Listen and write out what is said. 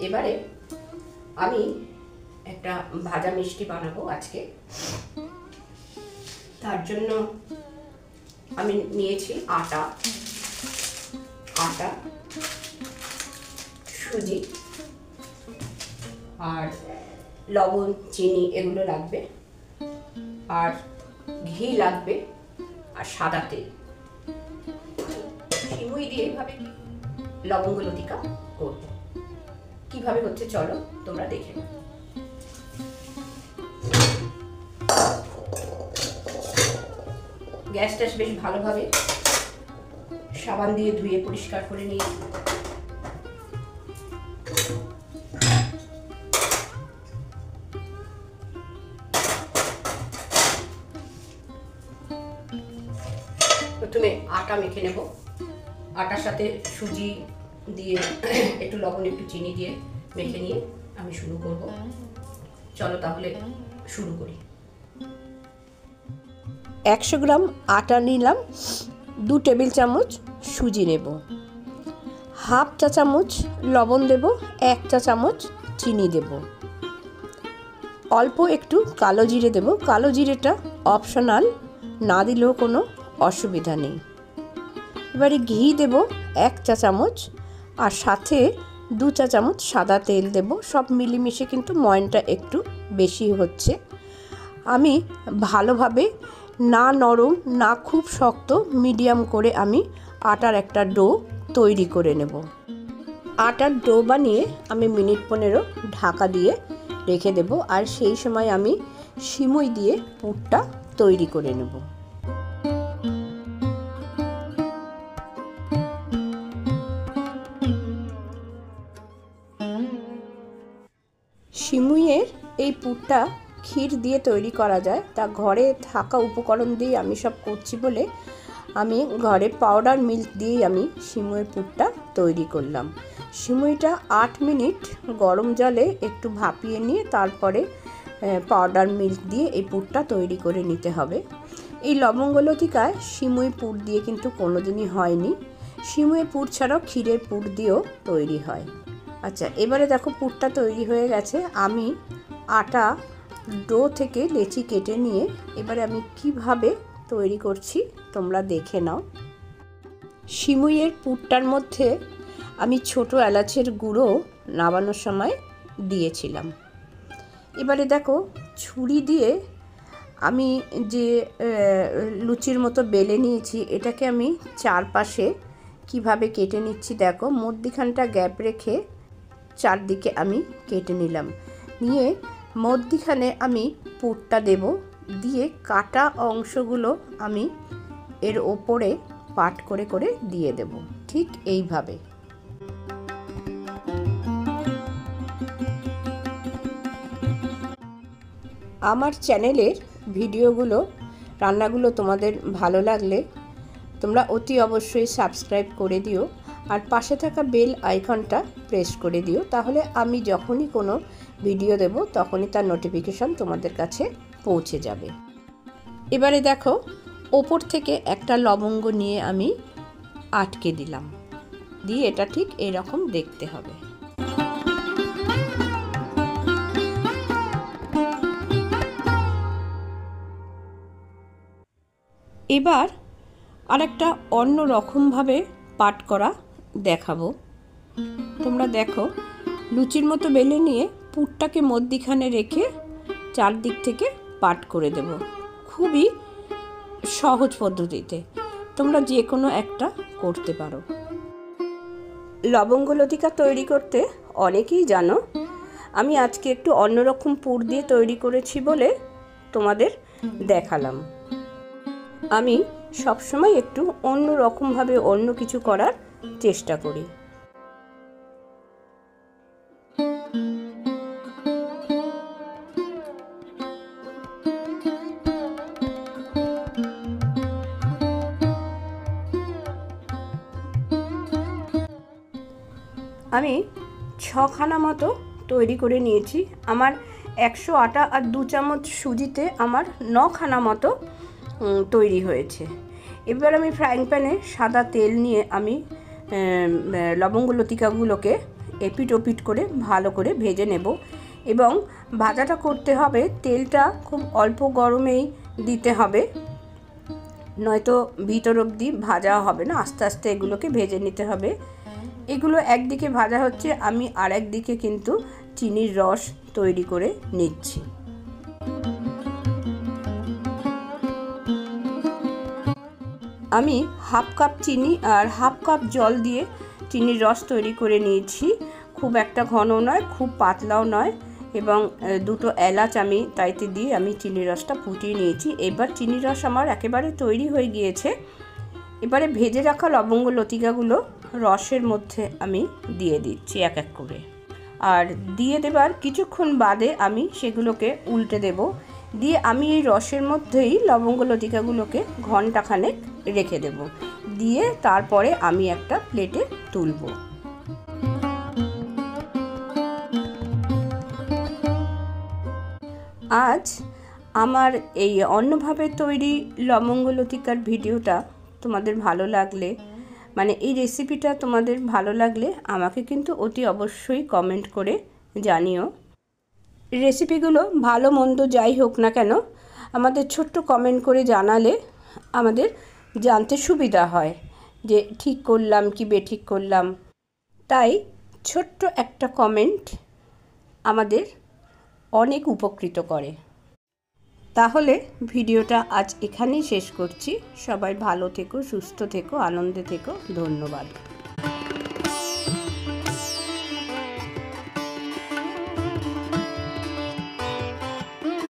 এবারে আমি একটা ভাজা মিষ্টি বানাবো আজকে। তার জন্য আমি নিয়েছি আটা, সুজি আর লবণ, চিনি এগুলো লাগবে, আর ঘি লাগবে, আর সাদা তেল। সিমুই দিয়ে এইভাবে লবঙ্গ লতিকা করব। কিভাবে হচ্ছে চলো তোমরা দেখে নাও। গ্যাসটা বেশ ভালোভাবে সাবান দিয়ে ধুয়ে পরিষ্কার করে নিয়ে প্রথমে আটা মেখে নেব। আটার সাথে সুজি দিয়ে একটু লবণ একটু চিনি দিয়ে মেখে নিয়ে আমি শুরু করব। চলো তাহলে শুরু করি। 100 গ্রাম আটা নিলাম, 2 টেবিল চামচ সুজি নেব, হাফ চা চামচ লবণ দেব, 1 চা চামচ চিনি দেব, অল্প একটু কালো জিরে দেব। কালো জিরেটা অপশনাল, না দিলেও কোনো অসুবিধা নেই। এবারে ঘি দেব 1 চা চামচ, আর সাথে 2 চা চামচ সাদা তেল দেব। সব মিলেমিশে কিন্তু ময়নটা একটু বেশি হচ্ছে। আমি ভালোভাবে, না নরম না খুব শক্ত, মিডিয়াম করে আমি আটার একটা ডো তৈরি করে নেব। আটার ডো বানিয়ে আমি মিনিট 15 ঢাকা দিয়ে রেখে দেব, আর সেই সময় আমি সিমুই দিয়ে পুরটা তৈরি করে নেব। সিমুইয়ের এই পুরটা ক্ষীর দিয়ে তৈরি করা যায়, তা ঘরে থাকা উপকরণ দিয়ে আমি সব করছি বলে আমি ঘরে পাউডার মিল্ক দিয়েই আমি সিমুইয়ের পুরটা তৈরি করলাম। সিমুইটা 8 মিনিট গরম জলে একটু ভাপিয়ে নিয়ে তারপরে পাউডার মিল্ক দিয়ে এই পুরটা তৈরি করে নিতে হবে। এই লবঙ্গ লতিকায় সিমুই পুর দিয়ে কিন্তু কোনোদিনই হয়নি। সিমুইয়ের পুর ছাড়াও ক্ষীরের পুর দিয়েও তৈরি হয়। আচ্ছা, এবারে দেখো পুরটা তৈরি হয়ে গেছে। আমি আটা ডো থেকে লেচি কেটে নিয়ে এবারে আমি কিভাবে তৈরি করছি তোমরা দেখে নাও। সিমুইয়ের পুরটার মধ্যে আমি ছোট এলাচের গুঁড়ো নামানোর সময় দিয়েছিলাম। এবারে দেখো ছুরি দিয়ে আমি যে লুচির মতো বেলে নিয়েছি, এটাকে আমি চারপাশে কিভাবে কেটে নিচ্ছি দেখো। মধ্যিখানটা গ্যাপ রেখে চারদিকে আমি কেটে নিলাম। নিয়ে মধ্যিখানে আমি পুরটা দেব, দিয়ে কাটা অংশগুলো আমি এর ওপরে পাট করে করে দিয়ে দেব, ঠিক এইভাবে। আমার চ্যানেলের ভিডিওগুলো, রান্নাগুলো তোমাদের ভালো লাগলে তোমরা অতি অবশ্যই সাবস্ক্রাইব করে দিও, আর পাশে থাকা বেল আইকনটা প্রেস করে দিও, তাহলে আমি যখনই কোনো ভিডিও দেব তখনই তার নোটিফিকেশন তোমাদের কাছে পৌঁছে যাবে। এবারে দেখো ওপর থেকে একটা লবঙ্গ নিয়ে আমি আটকে দিলাম, দিয়ে এটা ঠিক এরকম দেখতে হবে। এবার আরেকটা অন্য রকমভাবে পাট করা দেখাবো। তোমরা দেখো, লুচির মতো বেলে নিয়ে পুরটাকে মধ্যিখানে রেখে চারদিক থেকে পাট করে দেব। খুবই সহজ পদ্ধতিতে তোমরা যে কোনো একটা করতে পারো। লবঙ্গ লতিকা তৈরি করতে অনেকেই জানো, আমি আজকে একটু অন্যরকম পুর দিয়ে তৈরি করেছি বলে তোমাদের দেখালাম। আমি সবসময় একটু অন্য রকমভাবে অন্য কিছু করার চেষ্টা করি। আমি 6খানা মতো তৈরি করে নিয়েছি। আমার 100 আটা আর 2 চামচ সুজিতে আমার 9খানা মতো তৈরি হয়েছে। এবার আমি ফ্রাইং প্যানে সাদা তেল নিয়ে আমি লবঙ্গ লতিকাগুলোকে এপিট ওপিট করে ভালো করে ভেজে নেব। এবং ভাজাটা করতে হবে তেলটা খুব অল্প গরমেই দিতে হবে, নয়তো ভিতর অবধি ভাজা হবে না। আস্তে আস্তে এগুলোকে ভেজে নিতে হবে। এগুলো একদিকে ভাজা হচ্ছে, আমি আর একদিকে কিন্তু চিনির রস তৈরি করে নিচ্ছি। আমি হাফ কাপ চিনি আর হাফ কাপ জল দিয়ে চিনির রস তৈরি করে নিয়েছি। খুব একটা ঘন নয়, খুব পাতলাও নয়। এবং দুটো এলাচ আমি তাইতে দিয়ে আমি চিনির রসটা ফুটিয়ে নিয়েছি। এবার চিনির রস আমার একেবারে তৈরি হয়ে গিয়েছে। এবারে ভেজে রাখা লবঙ্গ লতিকাগুলো রসের মধ্যে আমি দিয়ে দিচ্ছি এক এক করে। আর দিয়ে দেবার কিছুক্ষণ বাদে আমি সেগুলোকে উল্টে দেব। দিয়ে আমি এই রসের মধ্যেই লবঙ্গ লতিকাগুলোকে ঘন্টাখানেক রেখে দেব। দিয়ে তারপরে আমি একটা প্লেটে তুলব। আজ আমার এই অন্যভাবে তৈরি লবঙ্গ লতিকার ভিডিওটা তোমাদের ভালো লাগলে, মানে এই রেসিপিটা তোমাদের ভালো লাগলে আমাকে কিন্তু অতি অবশ্যই কমেন্ট করে জানিও। রেসিপিগুলো ভালো মন্দ যাই হোক না কেন, আমাদের ছোট্ট কমেন্ট করে জানালে আমাদের জানতে সুবিধা হয় যে ঠিক করলাম কি বেঠিক করলাম। তাই ছোট্ট একটা কমেন্ট আমাদের অনেক উপকৃত করে। তাহলে ভিডিওটা আজ এখানেই শেষ করছি। সবাই ভালো থেকো, সুস্থ থেকো, আনন্দে থেকো। ধন্যবাদ।